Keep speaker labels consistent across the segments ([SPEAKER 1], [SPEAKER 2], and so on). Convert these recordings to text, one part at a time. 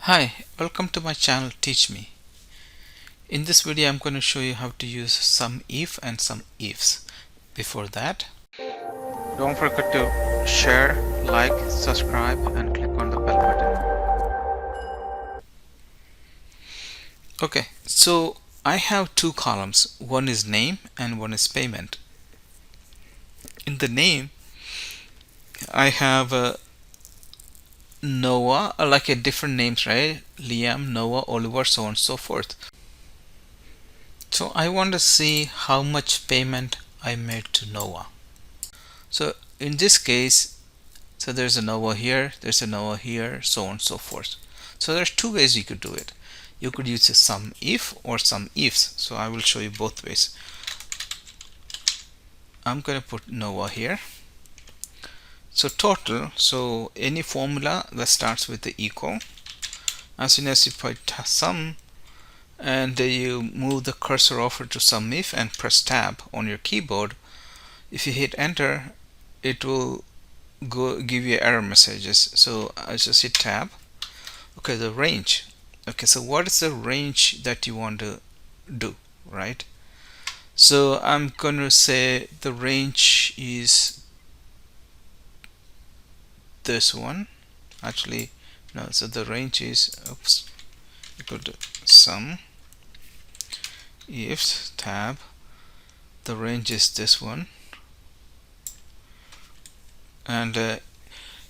[SPEAKER 1] Hi, welcome to my channel Teach Me. In this video I'm going to show you how to use SUMIF and SUMIFS. Before that, don't forget to share, like, subscribe and click on the bell button. Okay, so I have two columns. One is name and one is payment. In the name I have Noah, like a different names, right? Liam, Noah, Oliver, so on and so forth. So I want to see how much payment I made to Noah. So in this case, so there's a Noah here, there's a Noah here, so on and so forth. So there's two ways you could do it. You could use a SUMIF or SUMIFS. So I will show you both ways. I'm going to put Noah here. So total, so any formula that starts with the equal, as soon as you put sum and you move the cursor over to SUMIF and press tab on your keyboard, if you hit enter, it will give you error messages. So I just hit tab. Okay, the range. Okay, so what is the range that you want to do, right? So I'm going to say the range is this one. Actually, no, so the range is, oops, equal to sum ifs tab. The range is this one. And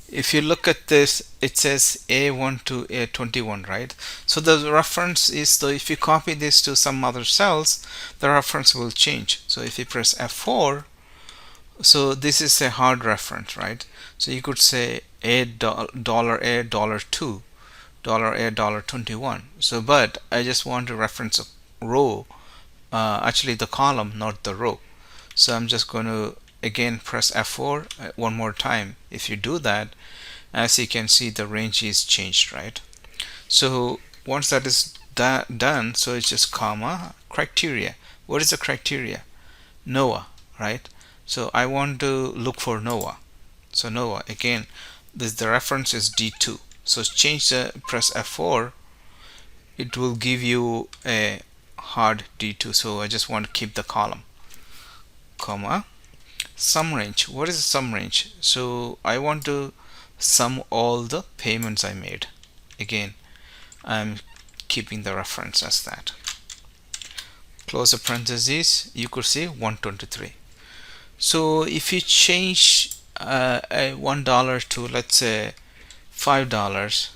[SPEAKER 1] if you look at this, it says A1 to A21, right? So the reference is, so if you copy this to some other cells, the reference will change. So if you press F4, so this is a hard reference, right? So you could say dollar A, $2, A, $21. So, but I just want to reference a row, actually the column, not the row. So I'm just going to again press F4 one more time. If you do that, as you can see, the range is changed, right? So once that is done, so it's just comma criteria. What is the criteria? Noah, right? So I want to look for Noah. So Noah, again, the reference is D2. So change press F4. It will give you a hard D2. So I just want to keep the column, comma sum range. What is the sum range? So I want to sum all the payments I made. Again, I'm keeping the reference as that. Close the parentheses. You could see 123. So if you change a $1 to, let's say, $5,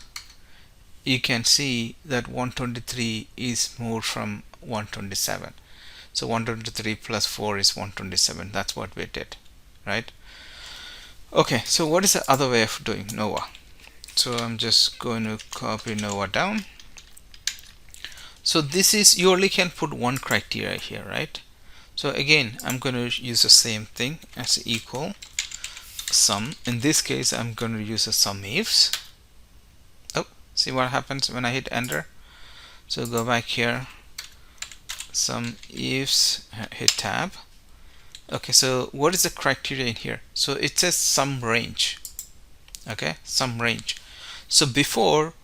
[SPEAKER 1] you can see that 123 is moved from 127. So 123 plus 4 is 127. That's what we did, right? Okay, so what is the other way of doing Noah? So I'm just going to copy Noah down. So this is, you only can put one criteria here, right? So again, I'm going to use the same thing as equal sum. In this case, I'm going to use a SUMIFS. Oh, see what happens when I hit enter? So go back here, SUMIFS, hit tab. Okay, so what is the criteria in here? So it says sum range. Okay, sum range. So before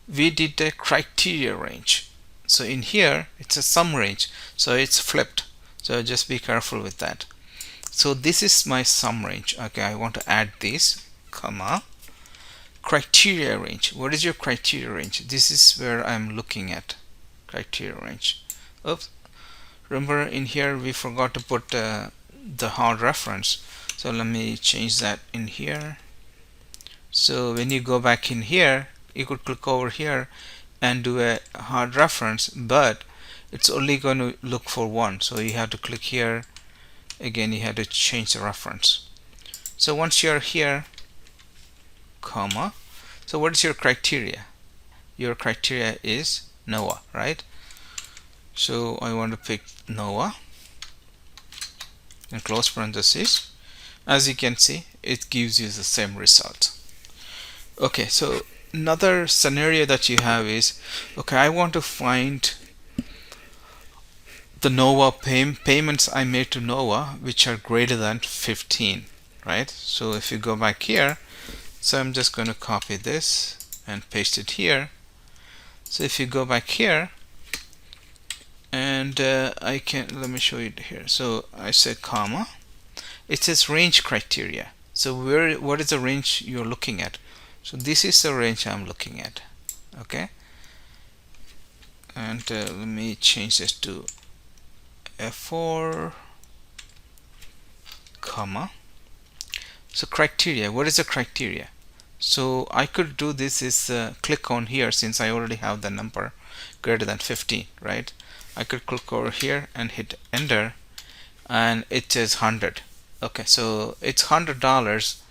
[SPEAKER 1] we did the criteria range. So in here it's a sum range. So it's flipped. So just be careful with that. So this is my sum range. Okay, I want to add this, comma criteria range. What is your criteria range? This is where I'm looking at criteria range. Oops. Remember in here we forgot to put the hard reference. So let me change that in here. So when you go back in here, you could click over here and do a hard reference, but it's only going to look for one. So you have to click here. Again, you have to change the reference. So once you're here, comma, so what is your criteria? Your criteria is Noah, right? So I want to pick Noah and close parentheses. As you can see, it gives you the same result. Okay, so another scenario that you have is, okay, I want to find the Noah payments I made to Noah which are greater than 15, right? So if you go back here, so I'm just going to copy this and paste it here. So if you go back here, and let me show you here. So I said comma, it says range criteria. So what is the range you're looking at? So this is the range I'm looking at. Okay, and let me change this to F4 comma. So criteria, what is the criteria? So I could do this is click on here, since I already have the number greater than 50, right? I could click over here and hit enter, and it says 100. Okay, so it's $100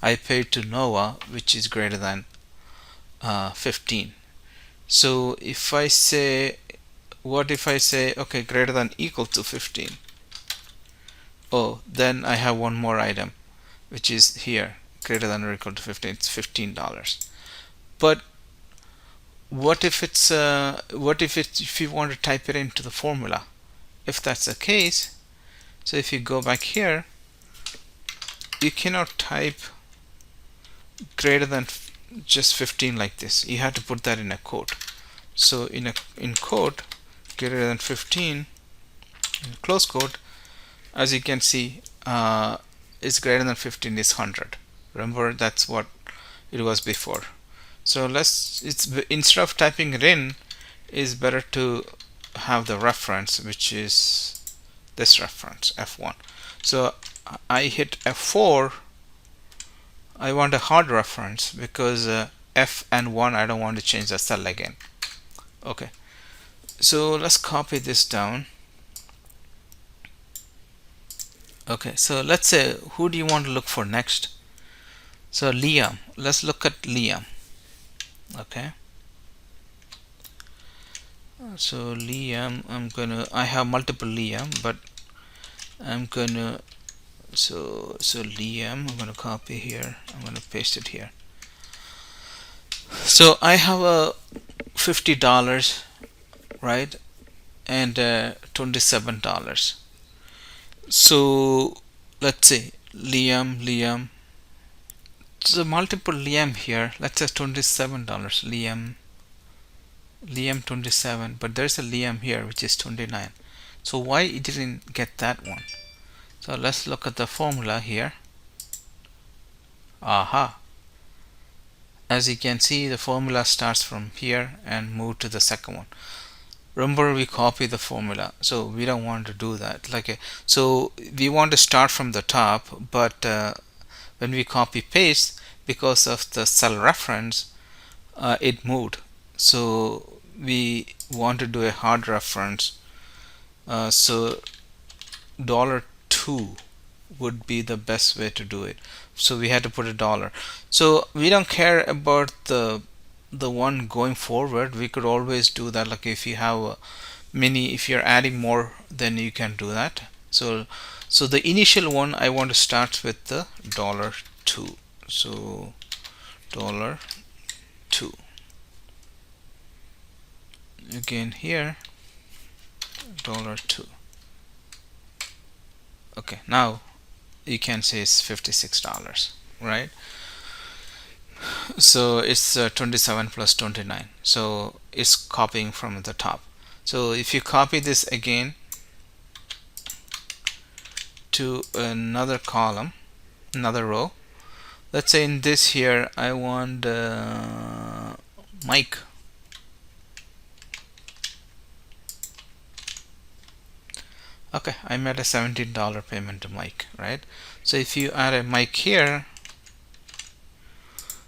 [SPEAKER 1] I paid to Nova, which is greater than 15. So if I say, what if I say, okay, greater than equal to 15? Oh, then I have one more item, which is here, greater than or equal to 15. It's $15. But what if it's if you want to type it into the formula? If that's the case, so if you go back here, you cannot type greater than just 15 like this. You have to put that in a quote. So in quote, greater than 15, close quote, as you can see, is greater than 15 is 100. Remember, that's what it was before. So instead of typing it in, is better to have the reference, which is this reference, F1. So I hit F4. I want a hard reference because F and 1, I don't want to change the cell again. Okay, so let's copy this down. Okay, so let's say, who do you want to look for next? So Liam, let's look at Liam. Okay, so Liam, I have multiple Liam, but I'm gonna, so Liam, I'm gonna copy here, I'm gonna paste it here. So I have a $50, right, and $27. So let's say Liam. So multiple Liam here. Let's say $27. Liam 27, but there's a Liam here which is 29. So why it didn't get that one? So let's look at the formula here. Aha. As you can see, the formula starts from here and move to the second one. Remember, we copy the formula, so we don't want to do that. So we want to start from the top, but when we copy paste, because of the cell reference, it moved. So we want to do a hard reference. So $2 would be the best way to do it. So we had to put $1. So we don't care about the one going forward. We could always do that. Like if you have if you're adding more, then you can do that. So the initial one, I want to start with the $2. So $2. Again here, $2. Okay, now you can say it's $56, right? So it's 27 plus 29. So it's copying from the top. So if you copy this again to another column, another row, let's say in this here, I want Mike. Okay, I made a $17 payment to Mike, right? So if you add a Mike here,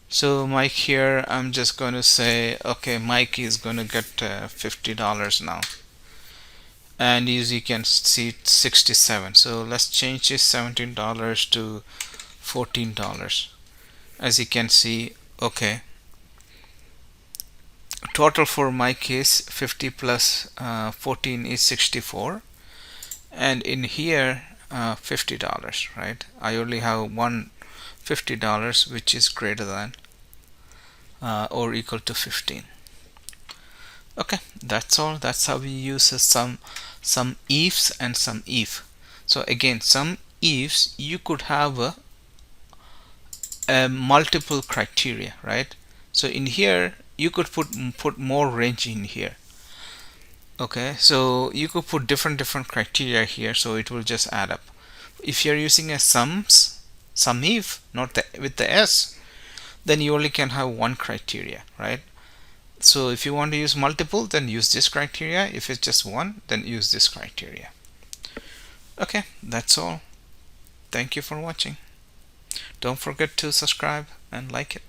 [SPEAKER 1] so Mike here, I'm just going to say, okay, Mike is going to get $50 now. And as you can see, it's 67. So let's change this $17 to $14. As you can see, okay, total for Mike is 50 plus 14 is 64. And in here, $50, right? I only have one $50 which is greater than or equal to 15. Okay, that's all. That's how we use some ifs and some if. So again, some ifs, you could have a multiple criteria, right? So in here you could put more range in here. Okay, so you could put different criteria here, so it will just add up. If you're using a SUMIF, not with the S, then you only can have one criteria, right? So if you want to use multiple, then use this criteria. If it's just one, then use this criteria. Okay, that's all. Thank you for watching. Don't forget to subscribe and like it.